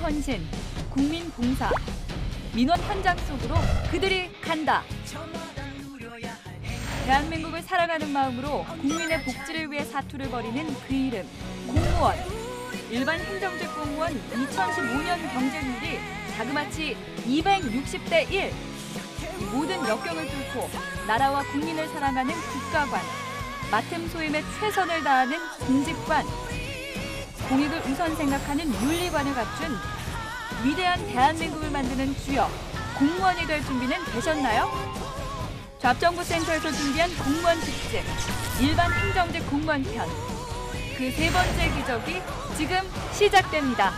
헌신, 국민 봉사, 민원 현장 속으로 그들이 간다. 대한민국을 사랑하는 마음으로 국민의 복지를 위해 사투를 벌이는 그 이름, 공무원. 일반 행정직 공무원 2015년 경쟁률이 자그마치 260대 1. 이 모든 역경을 뚫고 나라와 국민을 사랑하는 국가관, 맡은 소임에 최선을 다하는 공직관, 공익을 우선 생각하는 윤리관을 갖춘 위대한 대한민국을 만드는 주역, 공무원이 될 준비는 되셨나요? 잡정부센터에서 준비한 공무원 특집, 일반 행정직 공무원 편. 그 세 번째 기적이 지금 시작됩니다.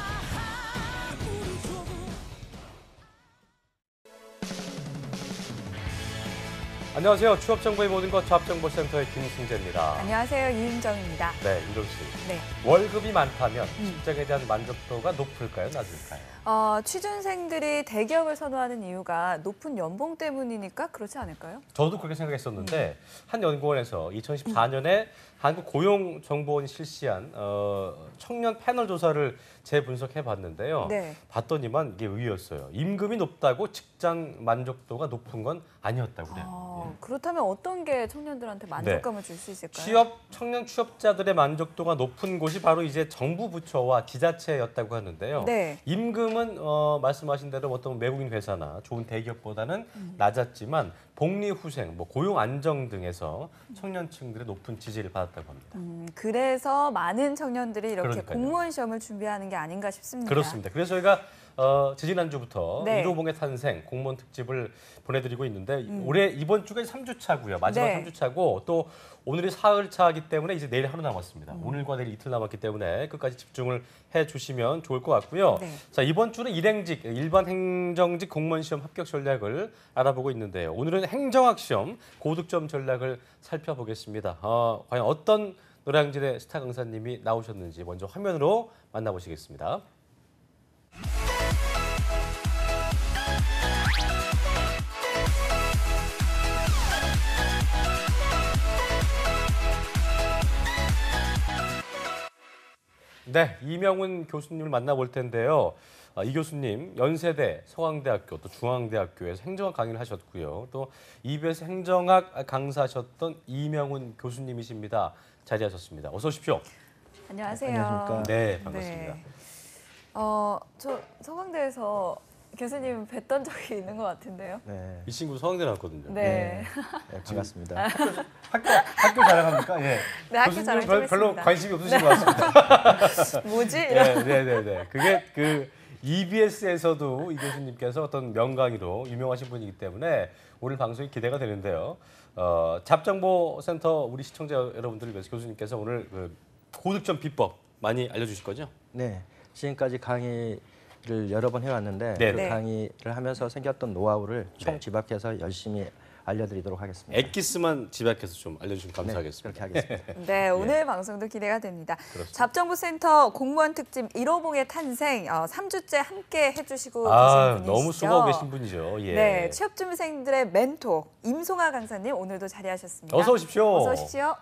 안녕하세요. 취업정보의 모든 것 잡정보센터의 김승재입니다. 안녕하세요. 이은정입니다. 네, 윤정 씨. 네. 월급이 많다면 직장에 대한 만족도가 높을까요? 낮을까요? 취준생들이 대기업을 선호하는 이유가 높은 연봉 때문이니까 그렇지 않을까요? 저도 그렇게 생각했었는데 한 연구원에서 2014년에 한국고용정보원이 실시한 청년 패널 조사를 재분석해 봤는데요. 네. 봤더니만 이게 의외였어요. 임금이 높다고 직장 만족도가 높은 건 아니었다고 그래요. 그렇다면 어떤 게 청년들한테 만족감을 줄 수 있을까요? 청년 취업자들의 만족도가 높은 곳이 바로 이제 정부 부처와 지자체였다고 하는데요. 네. 임금은 말씀하신 대로 어떤 외국인 회사나 좋은 대기업보다는 낮았지만 복리후생, 고용 안정 등에서 청년층들의 높은 지지를 받았다고 합니다. 그래서 많은 청년들이 이렇게 그러니까요. 공무원 시험을 준비하는 게 아닌가 싶습니다. 그렇습니다. 그래서 저희가 지지난주부터 네. 1호봉의 탄생 공무원 특집을 보내드리고 있는데 올해 이번 주가 3주차고요. 마지막 네. 3주차고 또 오늘이 사흘차이기 때문에 이제 내일 하루 남았습니다. 오늘과 내일 이틀 남았기 때문에 끝까지 집중을 해주시면 좋을 것 같고요. 네. 자, 이번 주는 일행직, 일반 행정직 공무원 시험 합격 전략을 알아보고 있는데요. 오늘은 행정학 시험 고득점 전략을 살펴보겠습니다. 과연 어떤 노량진의 스타 강사님이 나오셨는지 먼저 화면으로 만나보시겠습니다. 네, 이명훈 교수님을 만나볼 텐데요. 이 교수님, 연세대, 서강대학교, 또 중앙대학교에서 행정학 강의를 하셨고요. 또 EBS 행정학 강사하셨던 이명훈 교수님이십니다. 자리하셨습니다. 어서 오십시오. 안녕하세요. 안녕하십니까. 네, 반갑습니다. 네. 저 서강대에서 교수님 뵀던 적이 있는 것 같은데요. 네, 이 친구 서강대 나왔거든요. 네. 네, 반갑습니다. 학교 자랑합니까? 예. 네, 학교 교수님은 자랑 좀 별로 했습니다. 관심이 없으신 것 같습니다. 뭐지? 네. 그게 그 EBS에서도 이 교수님께서 어떤 명강의로 유명하신 분이기 때문에 오늘 방송이 기대가 되는데요. 잡정보센터 우리 시청자 여러분들을 위해서 교수님께서 오늘 그 고득점 비법 많이 알려주실 거죠? 네, 지금까지 강의를 여러 번 해왔는데 네. 그 네. 강의를 하면서 생겼던 노하우를 총 집합해서 열심히 알려드리도록 하겠습니다. 엑기스만 집약해서 좀 알려주시면 네, 감사하겠습니다. 그렇게 하겠습니다. 네, 오늘 방송도 기대가 됩니다. 그렇습니다. 잡정부센터 공무원 특집 1호봉의 탄생 3주째 함께 해주시고 계신 분이시죠. 너무 수고하고 계신 분이죠. 예. 네, 취업준비생들의 멘토 임송아 강사님 오늘도 자리하셨습니다. 어서 오십시오. 어서 오십시오.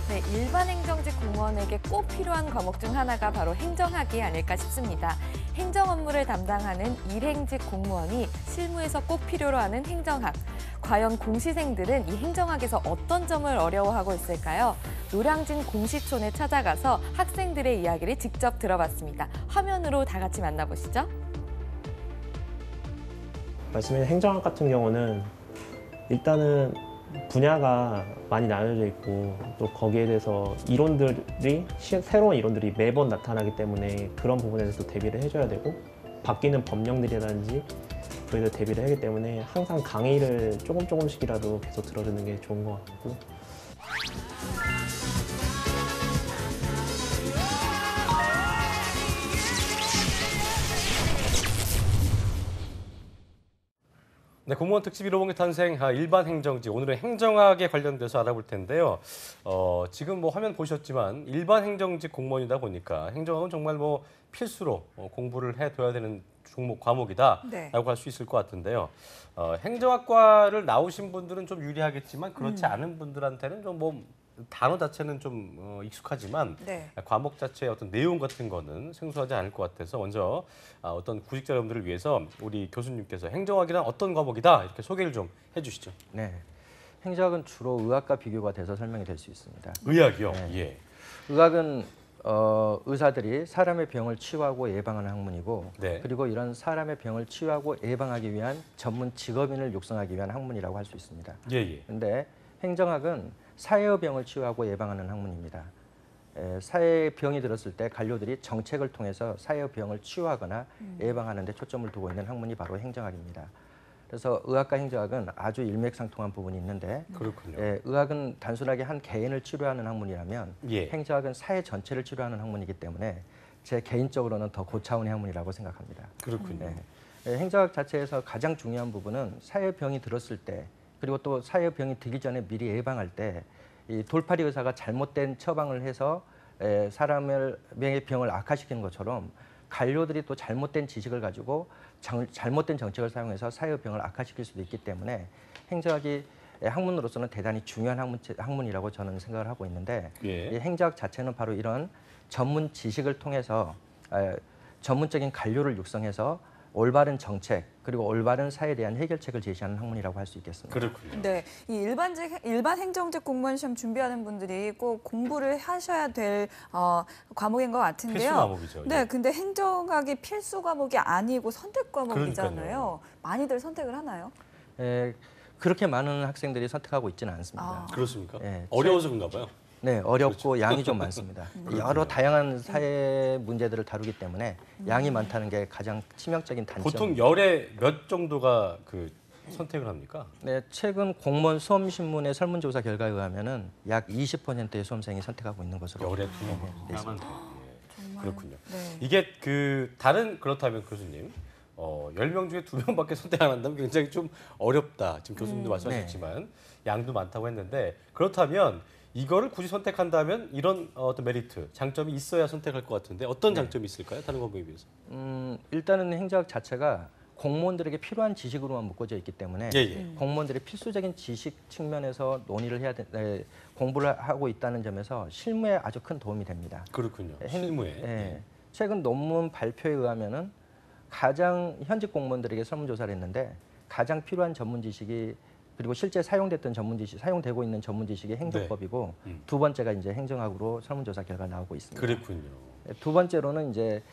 네, 일반 행정직 공무원에게 꼭 필요한 과목 중 하나가 바로 행정학이 아닐까 싶습니다. 행정 업무를 담당하는 일행직 공무원이 실무에서 꼭 필요로 하는 행정학. 과연 공시생들은 이 행정학에서 어떤 점을 어려워하고 있을까요? 노량진 공시촌에 찾아가서 학생들의 이야기를 직접 들어봤습니다. 화면으로 다 같이 만나보시죠. 말씀드린 행정학 같은 경우는 일단은 분야가 많이 나눠져 있고 또 거기에 대해서 새로운 이론들이 매번 나타나기 때문에 그런 부분에 대해서 대비를 해줘야 되고 바뀌는 법령들이라든지 그에 대해서 대비를 하기 때문에 항상 강의를 조금씩이라도 계속 들어주는 게 좋은 것 같고. 네, 공무원 특집 1호봉의 탄생 일반 행정직 오늘은 행정학에 관련돼서 알아볼 텐데요. 지금 화면 보셨지만 일반 행정직 공무원이다 보니까 행정학은 정말 필수로 공부를 해둬야 되는 과목이다라고 네. 할 수 있을 것 같은데요. 행정학과를 나오신 분들은 좀 유리하겠지만 그렇지 않은 분들한테는 좀 단어 자체는 좀 익숙하지만 네. 과목 자체의 어떤 내용 같은 거는 생소하지 않을 것 같아서 먼저 어떤 구직자 여러분들을 위해서 우리 교수님께서 행정학이란 어떤 과목이다 이렇게 소개를 좀 해주시죠. 네. 행정학은 주로 의학과 비교가 돼서 설명이 될 수 있습니다. 의학이요. 네. 예. 의학은 의사들이 사람의 병을 치유하고 예방하는 학문이고 네. 그리고 이런 사람의 병을 치유하고 예방하기 위한 전문 직업인을 육성하기 위한 학문이라고 할 수 있습니다. 예. 그런데 행정학은 사회의 병을 치유하고 예방하는 학문입니다. 사회의 병이 들었을 때 관료들이 정책을 통해서 사회의 병을 치유하거나 예방하는 데 초점을 두고 있는 학문이 바로 행정학입니다. 그래서 의학과 행정학은 아주 일맥상통한 부분이 있는데 그렇군요. 의학은 단순하게 한 개인을 치료하는 학문이라면 예. 행정학은 사회 전체를 치료하는 학문이기 때문에 제 개인적으로는 더 고차원의 학문이라고 생각합니다. 그렇군요. 행정학 자체에서 가장 중요한 부분은 사회의 병이 들었을 때 그리고 또 사회의 병이 들기 전에 미리 예방할 때 이 돌팔이 의사가 잘못된 처방을 해서 사람의 병을 악화시키는 것처럼 관료들이 또 잘못된 지식을 가지고 잘못된 정책을 사용해서 사회의 병을 악화시킬 수도 있기 때문에 행정학이 학문으로서는 대단히 중요한 학문이라고 저는 생각을 하고 있는데 예. 이 행정학 자체는 바로 이런 전문 지식을 통해서 전문적인 관료를 육성해서 올바른 정책 그리고 올바른 사회에 대한 해결책을 제시하는 학문이라고 할 수 있겠습니다. 그렇군요. 네, 이 일반 행정직 공무원 시험 준비하는 분들이 꼭 공부를 하셔야 될 과목인 것 같은데요. 필수 과목이죠. 네, 예. 근데 행정학이 필수 과목이 아니고 선택 과목이잖아요. 그러니까요. 많이들 선택을 하나요? 그렇게 많은 학생들이 선택하고 있지는 않습니다. 그렇습니까? 예, 어려워서 그런가 봐요. 네, 어렵고 양이 좀 많습니다. 여러 다양한 사회 문제들을 다루기 때문에 양이 많다는 게 가장 치명적인 단점. 보통 열에 몇 정도가 그 선택을 합니까? 네, 최근 공무원 수험신문의 설문조사 결과에 의하면은 약 20%의 수험생이 선택하고 있는 것으로. 열에 두 명. 그렇군요. 네. 이게 그렇다면 교수님 10명 중에 2명밖에 선택 안 한다면 굉장히 좀 어렵다. 지금 교수님도 말씀하셨지만 양도 많다고 했는데 그렇다면 이거를 굳이 선택한다면 이런 어떤 메리트, 장점이 있어야 선택할 것 같은데 어떤 장점이 있을까요? 다른 과목에 비해서. 일단은 행정학 자체가 공무원들에게 필요한 지식으로만 묶어져 있기 때문에 공무원들의 필수적인 지식 측면에서 논의를 공부를 하고 있다는 점에서 실무에 아주 큰 도움이 됩니다. 그렇군요. 실무에. 최근 논문 발표에 의하면은 가장 현직 공무원들에게 설문조사를 했는데 가장 필요한 전문 지식이 그리고 실제 사용됐던 전문 지식, 사용되고 있는 전문 지식이 행정법이고 두 번째가 이제 행정학으로 설문조사 결과 나오고 있습니다. 그렇군요. 두 번째로는 이제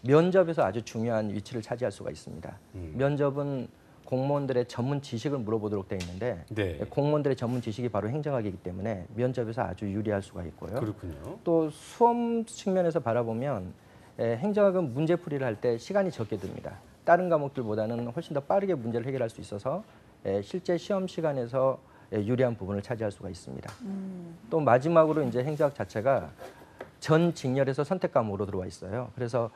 면접에서 아주 중요한 위치를 차지할 수가 있습니다. 면접은 공무원들의 전문 지식을 물어보도록 되어 있는데 공무원들의 전문 지식이 바로 행정학이기 때문에 면접에서 아주 유리할 수가 있고요. 그렇군요. 또 수험 측면에서 바라보면 행정학은 문제풀이를 할 때 시간이 적게 듭니다. 다른 과목들보다는 훨씬 더 빠르게 문제를 해결할 수 있어서 실제 시험 시간에서 유리한 부분을 차지할 수가 있습니다. 또 마지막으로 이제 행정학 자체가 전 직렬에서 선택 과목으로 들어와 있어요. 그래서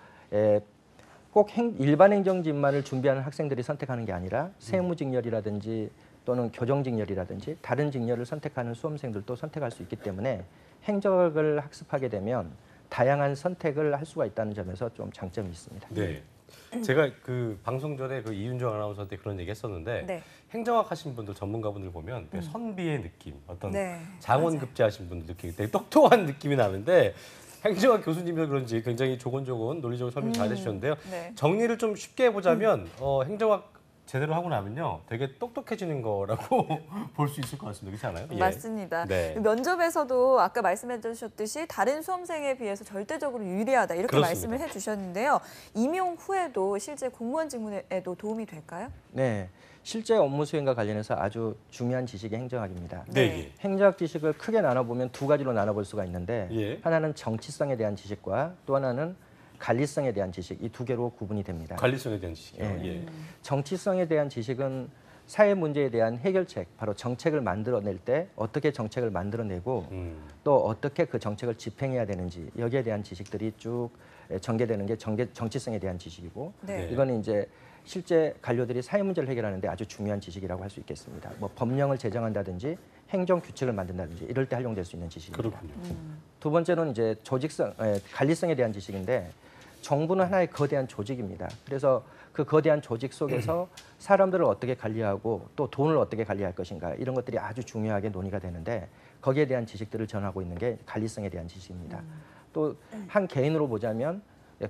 꼭 일반 행정직만을 준비하는 학생들이 선택하는 게 아니라 세무 직렬이라든지 또는 교정 직렬이라든지 다른 직렬을 선택하는 수험생들도 선택할 수 있기 때문에 행정학을 학습하게 되면 다양한 선택을 할 수가 있다는 점에서 좀 장점이 있습니다. 네. 제가 그 방송 전에 그 이윤정 아나운서한테 그런 얘기 했었는데 행정학 하신 분들 전문가분들 보면 되게 선비의 느낌, 어떤 장원급제 하신 분들 느낌이 되게 똑똑한 느낌이 나는데 행정학 교수님이서 그런지 굉장히 조곤조곤 논리적으로 설명 잘 해주셨는데요. 정리를 좀 쉽게 해보자면 행정학 제대로 하고 나면요 되게 똑똑해지는 거라고 볼 수 있을 것 같습니다. 그렇지 않아요? 맞습니다. 면접에서도 아까 말씀해 주셨듯이 다른 수험생에 비해서 절대적으로 유리하다 이렇게 말씀을 해주셨는데요. 임용 후에도 실제 공무원 직무에도 도움이 될까요? 네. 실제 업무 수행과 관련해서 아주 중요한 지식이 행정학입니다. 행정학 지식을 크게 나눠보면 두 가지로 나눠볼 수가 있는데 하나는 정치성에 대한 지식과 또 하나는 관리성에 대한 지식, 이 두 개로 구분이 됩니다. 관리성에 대한 지식이요? 정치성에 대한 지식은 사회 문제에 대한 해결책, 바로 정책을 만들어낼 때 어떻게 정책을 만들어내고 또 어떻게 그 정책을 집행해야 되는지 여기에 대한 지식들이 쭉 전개되는 게 정치성에 대한 지식이고 이거는 이제 실제 관료들이 사회 문제를 해결하는 데 아주 중요한 지식이라고 할 수 있겠습니다. 뭐 법령을 제정한다든지 행정 규칙을 만든다든지 이럴 때 활용될 수 있는 지식입니다. 두 번째는 이제 관리성에 대한 지식인데 정부는 하나의 거대한 조직입니다. 그래서 그 거대한 조직 속에서 사람들을 어떻게 관리하고 또 돈을 어떻게 관리할 것인가 이런 것들이 아주 중요하게 논의가 되는데 거기에 대한 지식들을 전하고 있는 게 관리성에 대한 지식입니다. 또 한 개인으로 보자면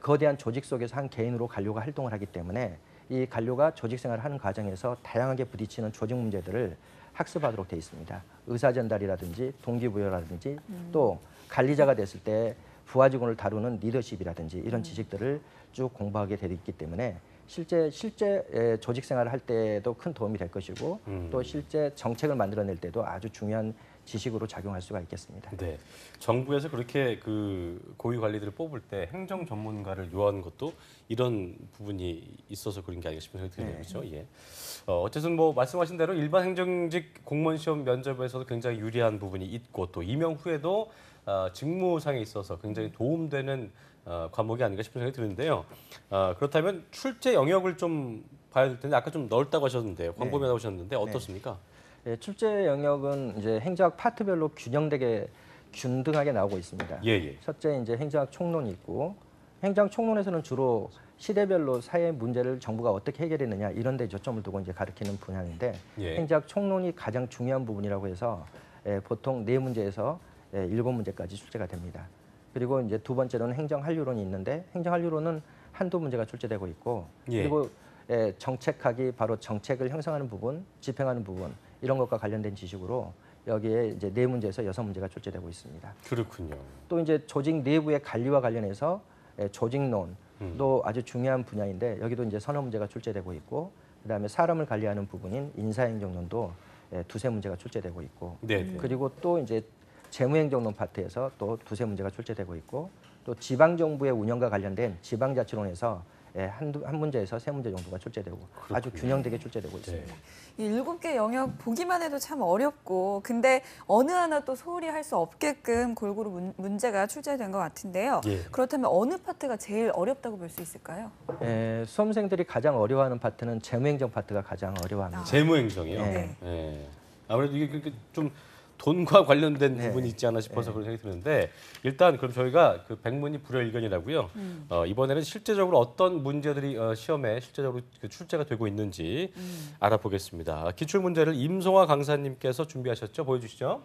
거대한 조직 속에서 한 개인으로 관료가 활동을 하기 때문에 이 관료가 조직 생활을 하는 과정에서 다양하게 부딪히는 조직 문제들을 학습하도록 돼 있습니다. 의사 전달이라든지 동기부여라든지 또 관리자가 됐을 때 부하 직원을 다루는 리더십이라든지 이런 지식들을 쭉 공부하게 돼 있기 때문에 실제 조직 생활을 할 때도 큰 도움이 될 것이고 또 실제 정책을 만들어낼 때도 아주 중요한 지식으로 작용할 수가 있겠습니다. 네, 정부에서 그렇게 그 고위 관리들을 뽑을 때 행정 전문가를 요하는 것도 이런 부분이 있어서 그런 게 아닌가 싶은 생각이 드네요. 그렇죠? 예. 어쨌든 뭐 말씀하신 대로 일반 행정직 공무원 시험 면접에서도 굉장히 유리한 부분이 있고 또 임용 후에도 직무상에 있어서 굉장히 도움되는 과목이 아닌가 싶은 생각이 드는데요. 그렇다면 출제 영역을 좀 봐야 될 텐데 아까 좀 넓다고 하셨는데요. 광범위하다고 하셨는데 어떻습니까? 네, 출제 영역은 이제 행정학 파트별로 균등하게 나오고 있습니다. 예. 첫째 이제 행정학 총론이 있고 행정학 총론에서는 주로 시대별로 사회 문제를 정부가 어떻게 해결했느냐 이런 데 초점을 두고 이제 가르치는 분야인데 예. 행정학 총론이 가장 중요한 부분이라고 해서 보통 4문제에서 7문제까지 출제가 됩니다. 그리고 이제 두 번째로는 행정한류론이 있는데 행정한류론은 한두 문제가 출제되고 있고 예. 그리고 정책학이 바로 정책을 형성하는 부분, 집행하는 부분 이런 것과 관련된 지식으로 여기에 이제 4문제에서 6문제가 출제되고 있습니다. 그렇군요. 또 이제 조직 내부의 관리와 관련해서 조직론도 아주 중요한 분야인데 여기도 이제 서너 문제가 출제되고 있고 그다음에 사람을 관리하는 부분인 인사행정론도 두세 문제가 출제되고 있고 네. 그리고 또 이제 재무행정론 파트에서 또 두세 문제가 출제되고 있고 또 지방정부의 운영과 관련된 지방자치론에서 한 문제에서 3문제 정도가 출제되고 아주 균형되게 출제되고 있습니다. 이 7개 영역 보기만 해도 참 어렵고 근데 어느 하나 또 소홀히 할 수 없게끔 골고루 문제가 출제된 것 같은데요. 예. 그렇다면 어느 파트가 제일 어렵다고 볼 수 있을까요? 수험생들이 가장 어려워하는 파트는 재무행정 파트가 가장 어려워합니다. 재무행정이요. 네. 예. 아무래도 이게 좀 돈과 관련된 네. 부분이 있지 않나 싶어서 그런 생각이 드는데 일단 그럼 저희가 그 백문이 불여일견이라고요. 이번에는 실제적으로 어떤 문제들이 시험에 실제적으로 그 출제가 되고 있는지 알아보겠습니다. 기출 문제를 임송아 강사님께서 준비하셨죠? 보여주시죠.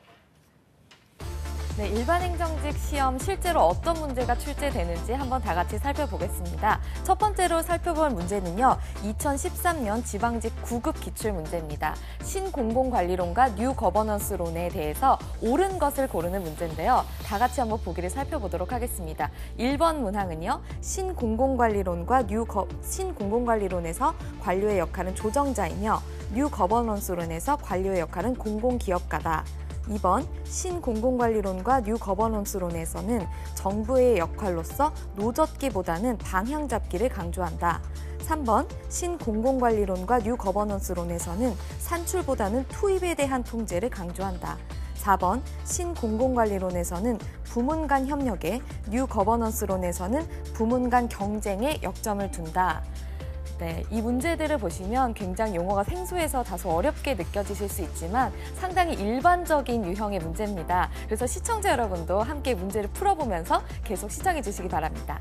네, 일반 행정직 시험 실제로 어떤 문제가 출제되는지 한번 다 같이 살펴보겠습니다. 첫 번째로 살펴볼 문제는요. 2013년 지방직 9급 기출 문제입니다. 신공공관리론과 뉴 거버넌스론에 대해서 옳은 것을 고르는 문제인데요. 다 같이 한번 보기를 살펴보도록 하겠습니다. 1번 문항은요. 신공공관리론에서 관료의 역할은 조정자이며 뉴 거버넌스론에서 관료의 역할은 공공기업가다. 2번 신공공관리론과 뉴 거버넌스론에서는 정부의 역할로서 노젓기보다는 방향 잡기를 강조한다. 3번 신공공관리론과 뉴 거버넌스론에서는 산출보다는 투입에 대한 통제를 강조한다. 4번 신공공관리론에서는 부문 간 협력에, 뉴 거버넌스론에서는 부문 간 경쟁에 역점을 둔다. 네, 이 문제들을 보시면 굉장히 용어가 생소해서 다소 어렵게 느껴지실 수 있지만 상당히 일반적인 유형의 문제입니다. 그래서 시청자 여러분도 함께 문제를 풀어보면서 계속 시청해 주시기 바랍니다.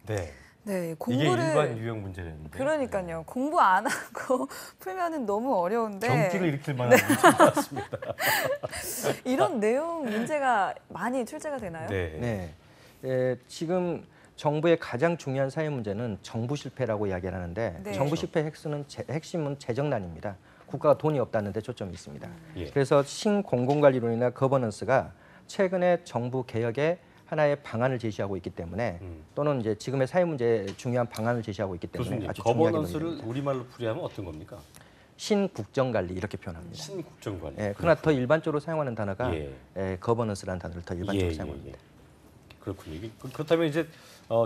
네. 네, 이게 공부를 일반 유형 문제였는데. 그러니까요. 공부 안 하고 풀면은 너무 어려운데 경기를 일으킬 만한 문제인 것 같습니다. 이런 내용 문제가 많이 출제가 되나요? 네. 지금 정부의 가장 중요한 사회 문제는 정부 실패라고 이야기를 하는데 네. 정부 실패의 핵심은 재정난입니다. 국가가 돈이 없다는 데 초점이 있습니다. 예. 그래서 신공공관리론이나 거버넌스가 최근에 정부 개혁의 하나의 방안을 제시하고 있기 때문에 또는 이제 지금의 사회 문제에 중요한 방안을 제시하고 있기 때문에 교수님, 아주 중요하게 거버넌스를 논의됩니다. 우리말로 풀이하면 어떤 겁니까? 신국정관리 이렇게 표현합니다. 신국정관리. 그러나 더 일반적으로 사용하는 단어가 예. 거버넌스라는 단어를 더 일반적으로 사용합니다. 그렇군요. 그렇다면 이제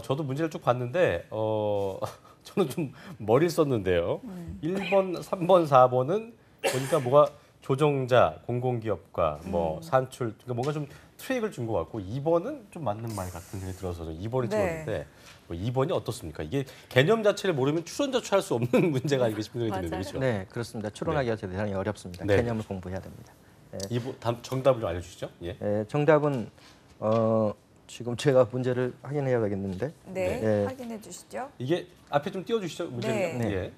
저도 문제를 쭉 봤는데 저는 좀 머리를 썼는데요. 1번, 3번, 4번은 보니까 뭐가 조정자, 공공기업과 뭐 산출, 그러니까 뭔가 좀 트랙을 준 것 같고 2번은 좀 맞는 말 같은 생각이 들어서 2번을 찍었는데 2번이 어떻습니까? 이게 개념 자체를 모르면 추론자처할 수 없는 문제가 아닌가 싶은 생각이 드는데 그렇죠? 네, 그렇습니다. 추론하기가 대단히 어렵습니다. 네. 개념을 공부해야 됩니다. 정답을 좀 알려주시죠. 예. 정답은 지금 제가 문제를 확인해야 되겠는데 네, 네. 확인해 주시죠. 이게 앞에 좀 띄워주시죠. 문제를. 네. 예.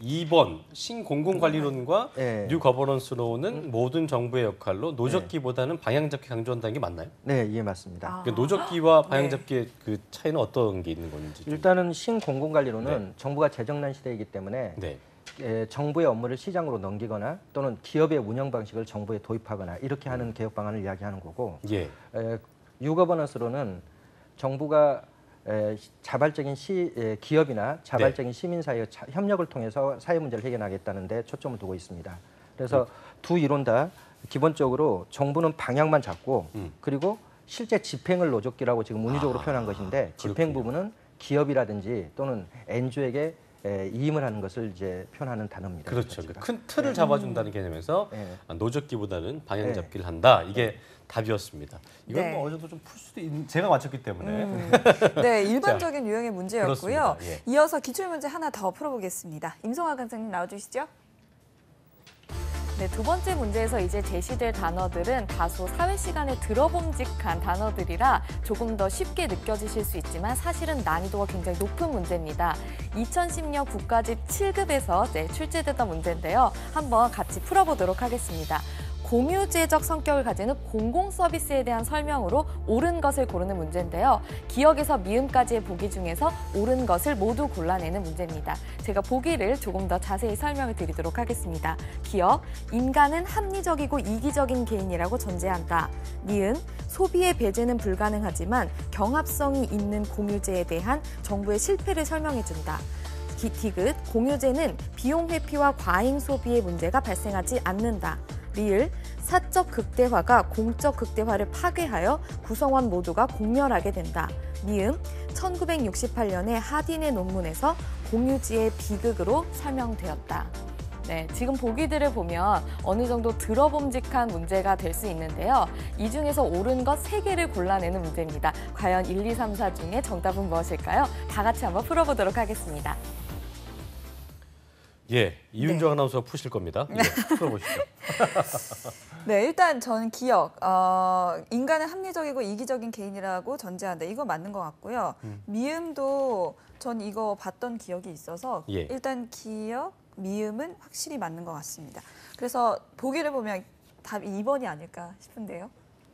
2번 신공공관리론과 네. 뉴 거버넌스론은 모든 정부의 역할로 노적기보다는 방향잡기 강조한다는 게 맞나요? 네, 예, 맞습니다. 그러니까 노적기와 방향잡기의 그 차이는 어떤 게 있는 건지. 좀. 일단은 신공공관리론은 정부가 재정난 시대이기 때문에 네. 정부의 업무를 시장으로 넘기거나 또는 기업의 운영 방식을 정부에 도입하거나 이렇게 하는 개혁 방안을 이야기하는 거고 예. 유거버넌스로는 정부가 자발적인 기업이나 자발적인 시민 사이의 협력을 통해서 사회 문제를 해결하겠다는 데 초점을 두고 있습니다. 그래서 두 이론 다 기본적으로 정부는 방향만 잡고 그리고 실제 집행을 노적기라고 지금 운유적으로 표현한 것인데 집행 부분은 기업이라든지 또는 NGO에게 이임을 하는 것을 이제 표현하는 단어입니다. 그렇죠. 큰 틀을 잡아준다는 개념에서 네. 노적기보다는 방향잡기를 한다. 이게 답이었습니다. 이건 네. 뭐 어느 정도 좀 풀 수도 있는 제가 맞췄기 때문에. 네, 일반적인 유형의 문제였고요. 그렇습니다. 예. 이어서 기출문제 하나 더 풀어보겠습니다. 임성아 강사님 나와주시죠. 네, 두 번째 문제에서 이제 제시될 단어들은 다소 사회 시간에 들어봄직한 단어들이라 조금 더 쉽게 느껴지실 수 있지만 사실은 난이도가 굉장히 높은 문제입니다. 2010년 국가집 7급에서 출제됐던 문제인데요. 한번 같이 풀어보도록 하겠습니다. 공유제적 성격을 가지는 공공 서비스에 대한 설명으로 옳은 것을 고르는 문제인데요. 기억에서 미음까지의 보기 중에서 옳은 것을 모두 골라내는 문제입니다. 제가 보기를 조금 더 자세히 설명을 드리도록 하겠습니다. 기억, 인간은 합리적이고 이기적인 개인이라고 전제한다. 니은, 소비의 배제는 불가능하지만 경합성이 있는 공유제에 대한 정부의 실패를 설명해준다. 디귿, 공유제는 비용 회피와 과잉 소비의 문제가 발생하지 않는다. 리을, 사적 극대화가 공적 극대화를 파괴하여 구성원 모두가 공멸하게 된다. 미음, 1968년에 하딘의 논문에서 공유지의 비극으로 설명되었다. 네, 지금 보기들을 보면 어느 정도 들어봄직한 문제가 될 수 있는데요. 이 중에서 옳은 것 3개를 골라내는 문제입니다. 과연 1, 2, 3, 4 중에 정답은 무엇일까요? 다 같이 한번 풀어보도록 하겠습니다. 예, 이윤정 아나운서가 푸실 겁니다. 예, 풀어보시죠. 네, 일단 전 기억, 인간은 합리적이고 이기적인 개인이라고 전제한다. 이거 맞는 것 같고요. 미음도 전 이거 봤던 기억이 있어서 예. 일단 기억, 미음은 확실히 맞는 것 같습니다. 그래서 보기를 보면 답이 2번이 아닐까 싶은데요.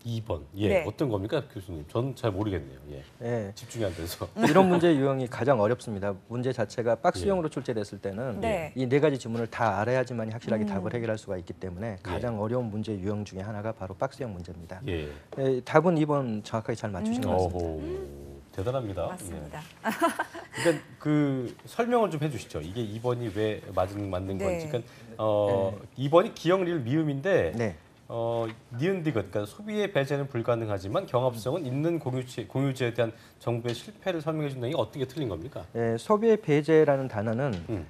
2번. 예, 네. 어떤 겁니까, 교수님? 전 잘 모르겠네요. 예. 예. 집중이 안 돼서. 이런 문제 유형이 가장 어렵습니다. 문제 자체가 박스형으로 출제됐을 때는 네. 이 4가지 지문을 다 알아야지만 확실하게 답을 해결할 수가 있기 때문에 가장 어려운 문제 유형 중에 하나가 바로 박스형 문제입니다. 예. 답은 2번 정확하게 잘 맞추신 것 같습니다. 어호, 대단합니다. 맞습니다. 예. 그러니까 그 설명을 좀 해주시죠. 이게 2번이 왜 맞는 네. 건지. 그러니까 2번이 기억, 리을, 미음인데 네. 니은 디귿, 그러니까 소비의 배제는 불가능하지만 경합성은 있는 공유제에 대한 정부의 실패를 설명해 준다는 게 어떻게 틀린 겁니까? 소비의 배제라는 단어는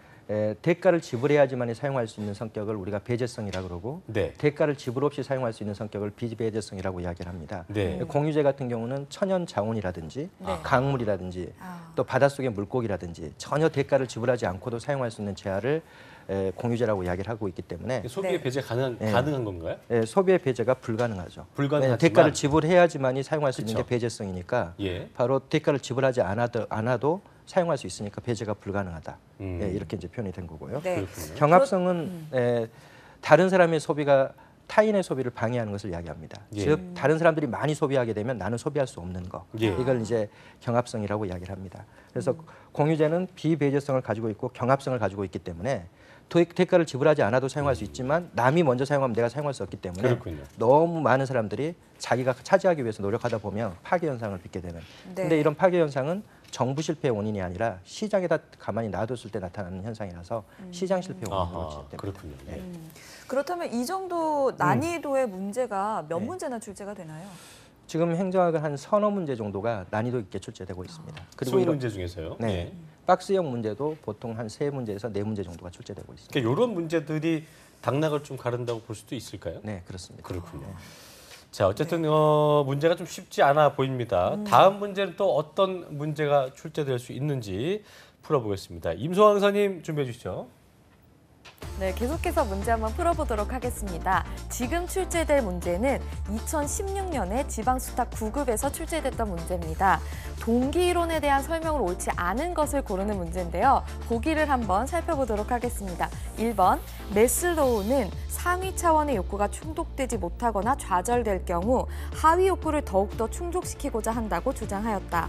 대가를 지불해야지만 사용할 수 있는 성격을 우리가 배제성이라고 그러고 네. 대가를 지불 없이 사용할 수 있는 성격을 비배제성이라고 이야기를 합니다. 네. 공유제 같은 경우는 천연 자원이라든지 네. 강물이라든지 또 바닷속의 물고기라든지 전혀 대가를 지불하지 않고도 사용할 수 있는 재화를 공유제라고 이야기를 하고 있기 때문에 소비의 네. 배제 가능한 건가요? 소비의 배제가 불가능하죠. 불가능하지만 대가를 지불해야지만이 사용할 수 있는 그쵸. 게 배제성이니까 예. 바로 대가를 지불하지 않아도 사용할 수 있으니까 배제가 불가능하다. 이렇게 이제 표현이 된 거고요. 네. 그렇군요. 경합성은 다른 사람의 소비가 타인의 소비를 방해하는 것을 이야기합니다. 예. 즉 다른 사람들이 많이 소비하게 되면 나는 소비할 수 없는 거. 예. 이걸 이제 경합성이라고 이야기를 합니다. 그래서 공유제는 비배제성을 가지고 있고 경합성을 가지고 있기 때문에 대가를 지불하지 않아도 사용할 수 있지만 남이 먼저 사용하면 내가 사용할 수 없기 때문에 그렇군요. 너무 많은 사람들이 자기가 차지하기 위해서 노력하다 보면 파괴 현상을 빚게 되는. 네. 근데 이런 파괴 현상은 정부 실패의 원인이 아니라 시장에다 가만히 놔뒀을 때 나타나는 현상이라서 시장 실패의 원인으로 아하, 지적됩니다. 그렇군요. 예. 그렇다면 이 정도 난이도의 문제가 몇 문제나 출제가 되나요? 지금 행정학은 한 서너 문제 정도가 난이도 있게 출제되고 있습니다. 그리고 20문제 중에서요. 네. 예. 박스형 문제도 보통 한 3문제에서 4문제 정도가 출제되고 있습니다. 그러니까 이런 문제들이 당락을 좀 가른다고 볼 수도 있을까요? 네, 그렇습니다. 그렇군요. 자, 어쨌든 문제가 좀 쉽지 않아 보입니다. 다음 문제는 또 어떤 문제가 출제될 수 있는지 풀어보겠습니다. 임소왕 선생님 준비해 주시죠. 네, 계속해서 문제 한번 풀어보도록 하겠습니다. 지금 출제될 문제는 2016년에 지방수탁 9급에서 출제됐던 문제입니다. 동기이론에 대한 설명을 옳지 않은 것을 고르는 문제인데요. 보기를 한번 살펴보도록 하겠습니다. 1번, 매슬로우는 상위 차원의 욕구가 충족되지 못하거나 좌절될 경우 하위 욕구를 더욱더 충족시키고자 한다고 주장하였다.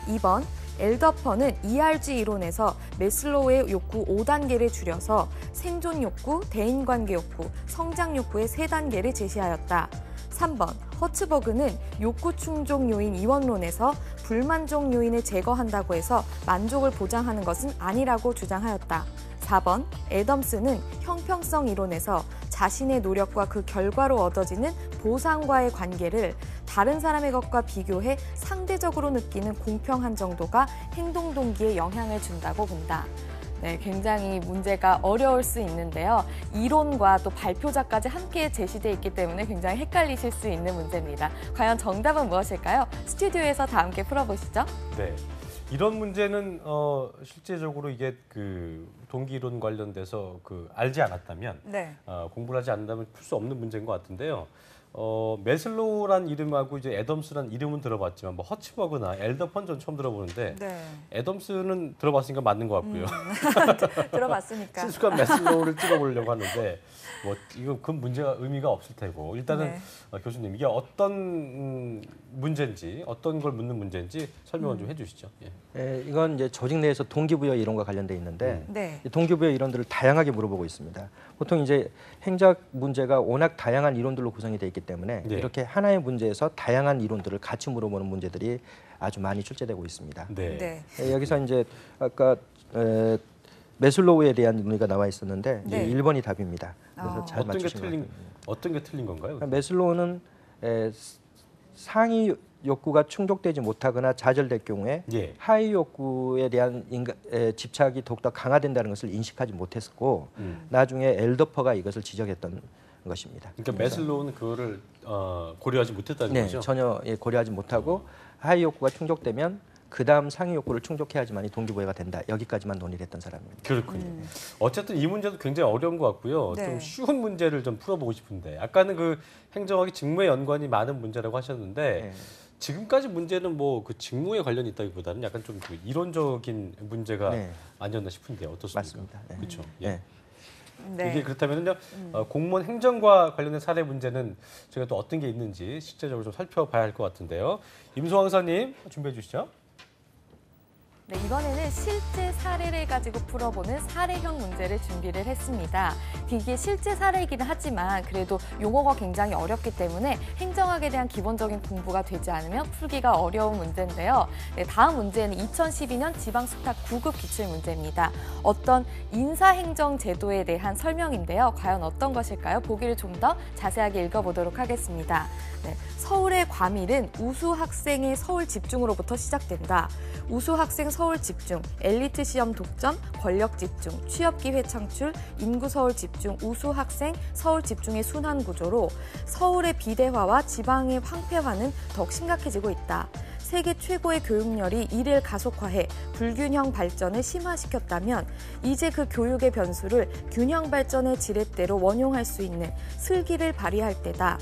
2번, 엘더퍼는 ERG 이론에서 매슬로우의 욕구 5단계를 줄여서 생존 욕구, 대인관계 욕구, 성장 욕구의 3단계를 제시하였다. 3번, 허츠버그는 욕구 충족 요인 이원론에서 불만족 요인을 제거한다고 해서 만족을 보장하는 것은 아니라고 주장하였다. 4번, 애덤스는 형평성 이론에서 자신의 노력과 그 결과로 얻어지는 보상과의 관계를 다른 사람의 것과 비교해 상대적으로 느끼는 공평한 정도가 행동 동기에 영향을 준다고 본다. 네, 굉장히 문제가 어려울 수 있는데요. 이론과 또 발표자까지 함께 제시되어 있기 때문에 굉장히 헷갈리실 수 있는 문제입니다. 과연 정답은 무엇일까요? 스튜디오에서 다 함께 풀어보시죠. 네. 이런 문제는 실제적으로 이게 그 동기 이론 관련돼서 알지 않았다면 네. 공부를 하지 않는다면 풀 수 없는 문제인 것 같은데요. 매슬로우란 이름하고 이제 애덤스란 이름은 들어봤지만 뭐 허츠버그나 엘더펀 전 처음 들어보는데 네. 애덤스는 들어봤으니까 맞는 것 같고요. 들어봤으니까. 친숙한 매슬로우를 찍어보려고 하는데 뭐 이거 그 문제가 의미가 없을 테고 일단은 네. 교수님 이게 어떤 문제인지 어떤 걸 묻는 문제인지 설명을 좀 해주시죠. 예. 이건 이제 조직 내에서 동기부여 이론과 관련돼 있는데 네. 이 동기부여 이론들을 다양하게 물어보고 있습니다. 보통 이제 행정 문제가 워낙 다양한 이론들로 구성이 돼 있기 때문에 네. 이렇게 하나의 문제에서 다양한 이론들을 같이 물어보는 문제들이 아주 많이 출제되고 있습니다. 네. 네. 여기서 이제 아까 매슬로우에 대한 논의가 나와 있었는데 네. 1번이 답입니다. 그래서 아. 잘 맞추신 것 같아요. 어떤 게 틀린 건가요? 매슬로우는 상위 욕구가 충족되지 못하거나 좌절될 경우에 예. 하위 욕구에 대한 집착이 더욱더 강화된다는 것을 인식하지 못했고 나중에 엘더퍼가 이것을 지적했던 것입니다. 그러니까 매슬로우는 그거를 고려하지 못했다는 네, 거죠. 전혀 고려하지 못하고 하위 욕구가 충족되면 그 다음 상위 욕구를 충족해야지만이 동기부여가 된다. 여기까지만 논의를 했던 사람입니다. 그렇군요. 어쨌든 이 문제도 굉장히 어려운 것 같고요. 네. 좀 쉬운 문제를 좀 풀어보고 싶은데 아까는 그 행정학이 직무에 연관이 많은 문제라고 하셨는데 네. 지금까지 문제는 뭐 그 직무에 관련이 있다기보다는 약간 좀 그 이론적인 문제가 네. 아니었나 싶은데 어떻습니까? 맞습니다. 네. 그렇죠. 네. 네. 이게 그렇다면요 공무원 행정과 관련된 사례 문제는 저희가 또 어떤 게 있는지 실제적으로 좀 살펴봐야 할 것 같은데요. 임소왕사님 준비해 주시죠. 네, 이번에는 실제 사례를 가지고 풀어보는 사례형 문제를 준비를 했습니다. 이게 실제 사례이기는 하지만 그래도 용어가 굉장히 어렵기 때문에 행정학에 대한 기본적인 공부가 되지 않으면 풀기가 어려운 문제인데요. 네, 다음 문제는 2012년 지방수탁 9급 기출문제입니다. 어떤 인사행정 제도에 대한 설명인데요. 과연 어떤 것일까요? 보기를 좀 더 자세하게 읽어보도록 하겠습니다. 네, 서울의 과밀은 우수 학생의 서울 집중으로부터 시작된다. 우수 학생 서울 집중, 엘리트 시험 독점, 권력 집중, 취업 기회 창출, 인구 서울 집중, 우수 학생 서울 집중의 순환 구조로 서울의 비대화와 지방의 황폐화는 더욱 심각해지고 있다. 세계 최고의 교육열이 이를 가속화해 불균형 발전을 심화시켰다면 이제 그 교육의 변수를 균형 발전의 지렛대로 원용할 수 있는 슬기를 발휘할 때다.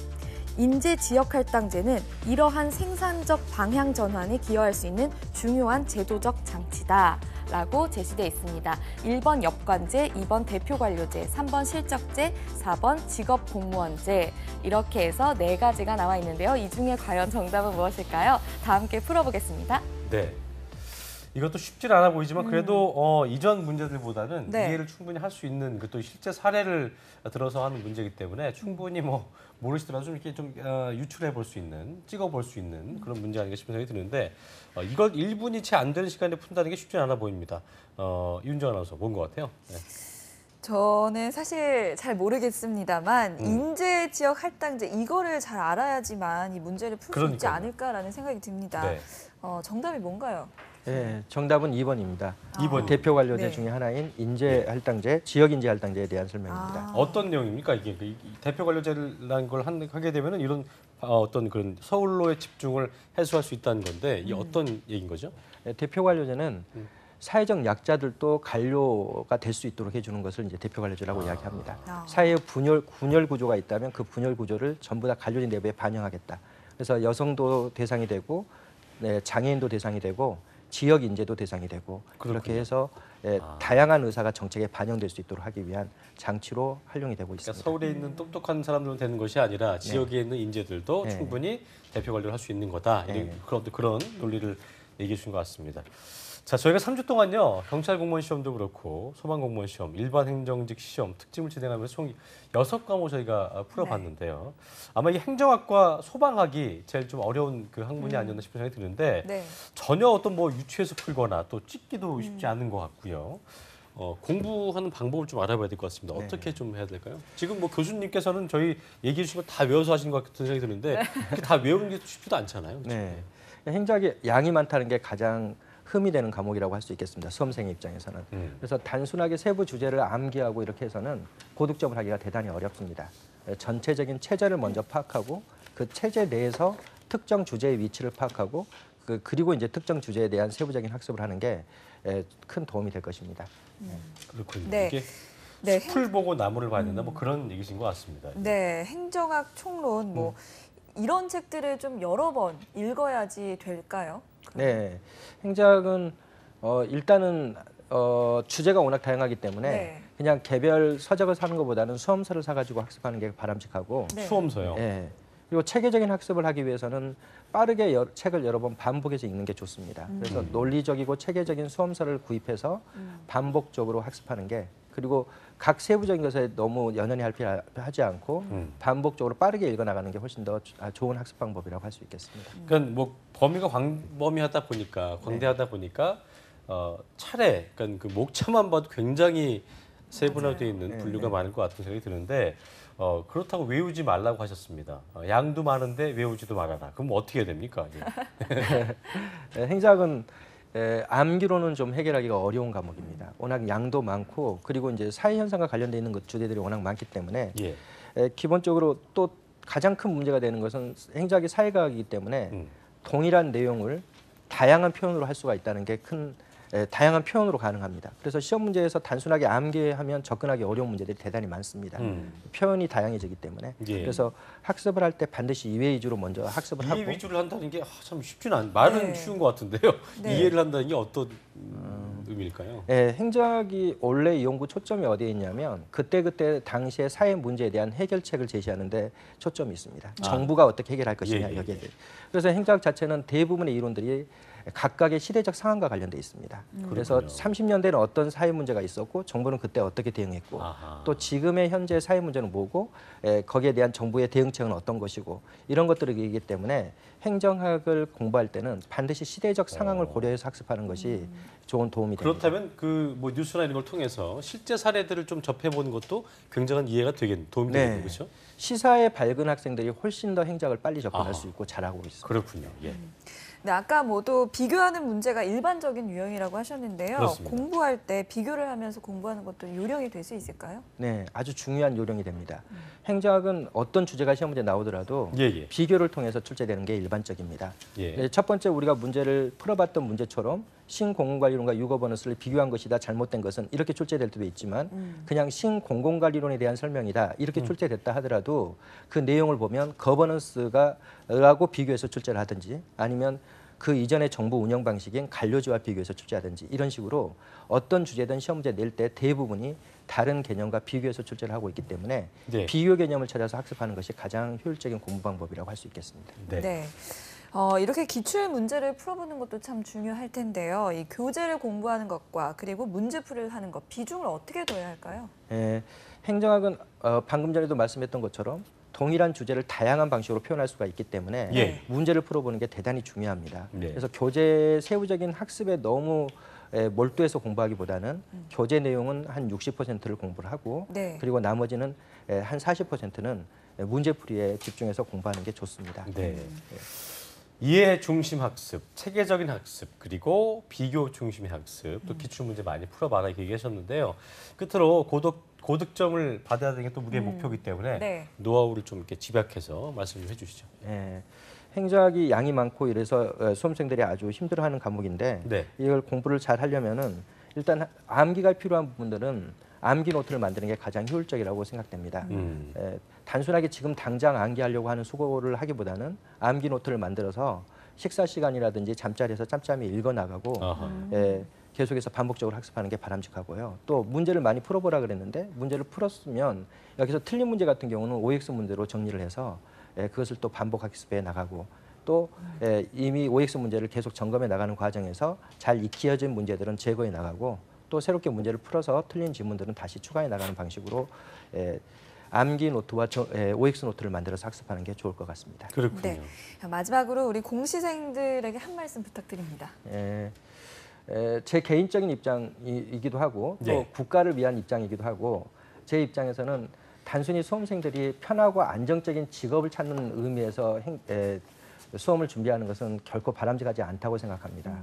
인재 지역 할당제는 이러한 생산적 방향 전환에 기여할 수 있는 중요한 제도적 장치다라고 제시되어 있습니다. 1번 역관제, 2번 대표관료제, 3번 실적제, 4번 직업공무원제 이렇게 해서 4가지가 나와 있는데요. 이 중에 과연 정답은 무엇일까요? 다 함께 풀어보겠습니다. 네. 이것도 쉽진 않아 보이지만 그래도 이전 문제들보다는 네. 이해를 충분히 할 수 있는 그 또 실제 사례를 들어서 하는 문제이기 때문에 충분히 뭐 모르시더라도 좀 이렇게 좀 유출해 볼 수 있는, 찍어 볼 수 있는 그런 문제 아닌가 싶은 생각이 드는데 이걸 1분이 채 안 되는 시간에 푼다는 게 쉽지 않아 보입니다. 윤정 아나운서 뭔 것 같아요? 네. 저는 사실 잘 모르겠습니다만 인재 지역 할당제 이거를 잘 알아야지만 이 문제를 풀 수 있지 그러니까요. 않을까라는 생각이 듭니다. 네. 정답이 뭔가요? 네, 정답은 2번입니다. 2번. 대표 관료제 네. 중에 하나인 인재 할당제, 지역 인재 할당제에 대한 설명입니다. 아. 어떤 내용입니까? 이게 이 대표 관료제라는 걸 하게 되면은 이런 어떤 그런 서울로의 집중을 해소할 수 있다는 건데 이게 어떤 얘기인 거죠? 대표 관료제는 사회적 약자들도 관료가 될 수 있도록 해주는 것을 이제 대표 관료제라고 이야기합니다. 아. 사회의 분열 구조가 있다면 그 분열 구조를 전부 다 관료진 내부에 반영하겠다. 그래서 여성도 대상이 되고 장애인도 대상이 되고 지역 인재도 대상이 되고 그렇게 그렇군요. 해서 다양한 의사가 정책에 반영될 수 있도록 하기 위한 장치로 활용이 되고 그러니까 있습니다. 서울에 있는 똑똑한 사람들만 되는 것이 아니라 지역에 있는 인재들도 네. 충분히 대표 관리를 할 수 있는 거다. 네. 그런 논리를 얘기해 주신 것 같습니다. 자, 저희가 3주 동안요. 경찰 공무원 시험도 그렇고 소방 공무원 시험, 일반 행정직 시험, 특집을 진행하면서 총 6과목 저희가 풀어봤는데요. 아마 이 행정학과 소방학이 제일 좀 어려운 그 학문이 아니었나 싶은 생각이 드는데 네. 전혀 어떤 뭐 유추해서 풀거나 또 찍기도 쉽지 않은 것 같고요. 공부하는 방법을 좀 알아봐야 될 것 같습니다. 네. 어떻게 좀 해야 될까요? 지금 뭐 교수님께서는 저희 얘기해 주신 거 다 외워서 하시는 것 같은 생각이 드는데 그게 다 외우는 게 쉽지도 않잖아요. 그렇죠? 네. 행정학이 양이 많다는 게 가장 흠이 되는 과목이라고 할 수 있겠습니다. 수험생의 입장에서는. 그래서 단순하게 세부 주제를 암기하고 이렇게 해서는 고득점을 하기가 대단히 어렵습니다. 전체적인 체제를 먼저 파악하고 그 체제 내에서 특정 주제의 위치를 파악하고 그리고 이제 특정 주제에 대한 세부적인 학습을 하는 게 큰 도움이 될 것입니다. 그렇군요. 네. 이게 네, 숲을 보고 나무를 봐야 된다. 뭐 그런 얘기신 것 같습니다. 네, 행정학 총론 뭐 이런 책들을 좀 여러 번 읽어야지 될까요? 네, 행정학은 일단은 주제가 워낙 다양하기 때문에 네. 그냥 개별 서적을 사는 것보다는 수험서를 사가지고 학습하는 게 바람직하고 네. 수험서요. 예. 그리고 체계적인 학습을 하기 위해서는 빠르게 책을 여러 번 반복해서 읽는 게 좋습니다. 그래서 논리적이고 체계적인 수험서를 구입해서 반복적으로 학습하는 게 그리고 각 세부적인 것에 너무 연연히 하지 않고 반복적으로 빠르게 읽어나가는 게 훨씬 더 좋은 학습 방법이라고 할 수 있겠습니다. 그러니까 뭐 범위가 광범위하다 보니까 광대하다 보니까 차례, 그러니까 그 목차만 봐도 굉장히 세분화되어 있는 분류가 많을 것 같은 생각이 드는데 그렇다고 외우지 말라고 하셨습니다. 양도 많은데 외우지도 말아라. 그럼 어떻게 해야 됩니까? 행정학은 암기로는 좀 해결하기가 어려운 과목입니다. 워낙 양도 많고 그리고 이제 사회 현상과 관련돼 있는 주제들이 워낙 많기 때문에 예. 기본적으로 또 가장 큰 문제가 되는 것은 행정학이 사회과학이기 때문에 동일한 내용을 다양한 표현으로 할 수가 있다는 게 큰 다양한 표현으로 가능합니다. 그래서 시험 문제에서 단순하게 암기하면 접근하기 어려운 문제들이 대단히 많습니다. 표현이 다양해지기 때문에 예. 그래서 학습을 할 때 반드시 이해 위주로 먼저 학습을 하고 이해 위주를 한다는 게 참 쉽지는 않. 말은 네. 쉬운 것 같은데요. 네. 이해를 한다는 게 어떤 의미일까요? 행정학이 원래 연구 초점이 어디에 있냐면 그때 당시의 사회 문제에 대한 해결책을 제시하는데 초점이 있습니다. 정부가 어떻게 해결할 것이냐 예. 여기에 대해. 그래서 행정학 자체는 대부분의 이론들이 각각의 시대적 상황과 관련돼 있습니다. 그래서 그렇군요. 30년대는 어떤 사회 문제가 있었고 정부는 그때 어떻게 대응했고 아하. 또 지금의 현재 사회 문제는 뭐고 거기에 대한 정부의 대응책은 어떤 것이고 이런 것들이기 때문에 행정학을 공부할 때는 반드시 시대적 상황을 고려해서 학습하는 것이 좋은 도움이 됩니다. 그렇다면 그 뭐 뉴스나 이런 걸 통해서 실제 사례들을 좀 접해보는 것도 굉장한 이해가 도움이 네. 되는 거죠? 시사에 밝은 학생들이 훨씬 더 행정학을 빨리 접근할 아하. 수 있고 잘하고 있습니다. 그렇군요. 예. 네, 아까 모두 비교하는 문제가 일반적인 유형이라고 하셨는데요. 그렇습니다. 공부할 때 비교를 하면서 공부하는 것도 요령이 될 수 있을까요? 네, 아주 중요한 요령이 됩니다. 행정학은 어떤 주제가 시험 문제 나오더라도 예. 비교를 통해서 출제되는 게 일반적입니다. 예. 네, 첫 번째 우리가 문제를 풀어봤던 문제처럼 신공공관리론과 유거버넌스를 비교한 것이다, 잘못된 것은 이렇게 출제될 때도 있지만 그냥 신공공관리론에 대한 설명이다 이렇게 출제됐다 하더라도 그 내용을 보면 거버넌스가라고 비교해서 출제를 하든지 아니면 그 이전의 정부 운영 방식인 관료제와 비교해서 출제하든지 이런 식으로 어떤 주제든 시험 문제 낼 때 대부분이 다른 개념과 비교해서 출제를 하고 있기 때문에 네. 비교 개념을 찾아서 학습하는 것이 가장 효율적인 공부 방법이라고 할 수 있겠습니다. 네. 이렇게 기출 문제를 풀어보는 것도 참 중요할 텐데요. 이 교재를 공부하는 것과 그리고 문제풀이를 하는 것 비중을 어떻게 둬야 할까요? 행정학은 방금 전에도 말씀했던 것처럼 동일한 주제를 다양한 방식으로 표현할 수가 있기 때문에 예. 문제를 풀어보는 게 대단히 중요합니다. 네. 그래서 교재 세부적인 학습에 너무 몰두해서 공부하기보다는 교재 내용은 한 60%를 공부를 하고 네. 그리고 나머지는 한 40%는 문제풀이에 집중해서 공부하는 게 좋습니다. 네. 이해 중심 학습, 체계적인 학습, 그리고 비교 중심의 학습, 또 기출 문제 많이 풀어봐라 이렇게 얘기하셨는데요. 끝으로 고득점을 받아야 되는 게 또 우리의 목표이기 때문에 네. 노하우를 좀 이렇게 집약해서 말씀 좀 해주시죠. 행정학이 양이 많고 이래서 수험생들이 아주 힘들어하는 과목인데 네. 이걸 공부를 잘 하려면은 일단 암기가 필요한 부분들은 암기 노트를 만드는 게 가장 효율적이라고 생각됩니다. 단순하게 지금 당장 암기하려고 하는 수고를 하기보다는 암기 노트를 만들어서 식사 시간이라든지 잠자리에서 짬짬이 읽어 나가고 계속해서 반복적으로 학습하는 게 바람직하고요. 또 문제를 많이 풀어보라 그랬는데 문제를 풀었으면 여기서 틀린 문제 같은 경우는 OX 문제로 정리를 해서 그것을 또 반복 학습해 나가고 또 이미 OX 문제를 계속 점검해 나가는 과정에서 잘 익혀진 문제들은 제거해 나가고 또 새롭게 문제를 풀어서 틀린 지문들은 다시 추가해 나가는 방식으로 암기 노트와 OX 노트를 만들어서 학습하는 게 좋을 것 같습니다. 그렇군요. 네. 마지막으로 우리 공시생들에게 한 말씀 부탁드립니다. 제 개인적인 입장이기도 하고 또 네. 국가를 위한 입장이기도 하고 제 입장에서는 단순히 수험생들이 편하고 안정적인 직업을 찾는 의미에서 수험을 준비하는 것은 결코 바람직하지 않다고 생각합니다.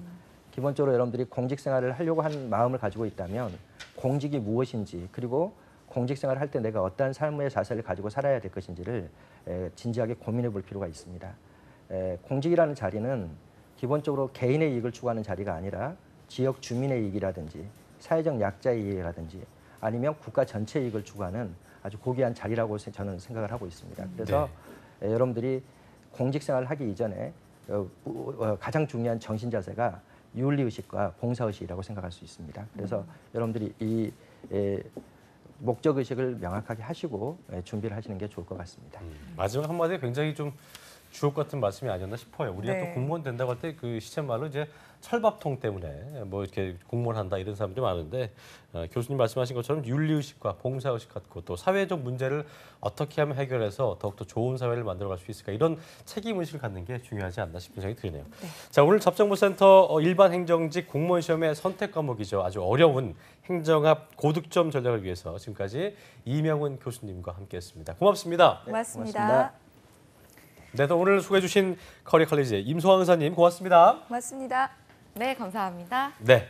기본적으로 여러분들이 공직 생활을 하려고 하는 마음을 가지고 있다면 공직이 무엇인지 그리고 공직 생활을 할 때 내가 어떠한 삶의 자세를 가지고 살아야 될 것인지를 진지하게 고민해 볼 필요가 있습니다. 공직이라는 자리는 기본적으로 개인의 이익을 추구하는 자리가 아니라 지역 주민의 이익이라든지 사회적 약자의 이익이라든지 아니면 국가 전체 이익을 추구하는 아주 고귀한 자리라고 저는 생각을 하고 있습니다. 그래서 여러분들이 공직 생활을 하기 이전에 가장 중요한 정신 자세가 윤리의식과 봉사의식이라고 생각할 수 있습니다. 그래서 여러분들이 이 목적의식을 명확하게 하시고 준비를 하시는 게 좋을 것 같습니다. 마지막 한마디에 굉장히 좀 주옥 같은 말씀이 아니었나 싶어요. 우리가 네. 또 공무원 된다고 할 때 그 시쳇말로 이제 철밥통 때문에 뭐 이렇게 공무원 한다 이런 사람들이 많은데 교수님 말씀하신 것처럼 윤리의식과 봉사의식 갖고 또 사회적 문제를 어떻게 하면 해결해서 더욱더 좋은 사회를 만들어갈 수 있을까 이런 책임의식을 갖는 게 중요하지 않나 싶은 생각이 드네요. 네. 자, 오늘 잡정보센터 일반 행정직 공무원 시험의 선택 과목이죠. 아주 어려운 행정학 고득점 전략을 위해서 지금까지 이명훈 교수님과 함께했습니다. 고맙습니다. 고맙습니다. 고맙습니다. 네, 또 오늘 소개해 주신 커리어 컬리지의 임소환 의사님 고맙습니다. 고맙습니다. 네, 감사합니다. 네.